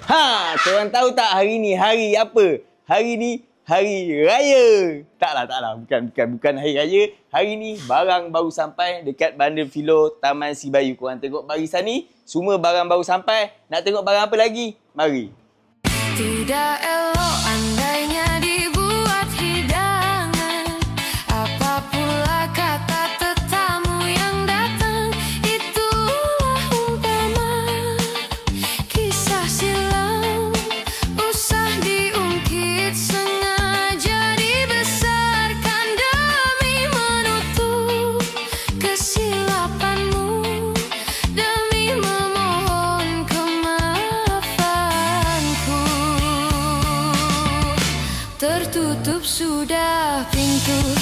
Korang tahu tak hari ni hari apa? Hari ni hari raya. Taklah. Bukan hari raya. Hari ni barang baru sampai dekat Bandar Filo Taman Sibayu. Korang tengok barisan ni, semua barang baru sampai. Nak tengok barang apa lagi? Mari. Tidak elok andainya dibuat hidangan. Apa pula kata tetamu yang datang? Itulah umpama kisah silam. Usah diungkit, sengaja dibesarkan demi menutup kesilapanmu, demi memohon kemaafanku. Tertutup sudah pintu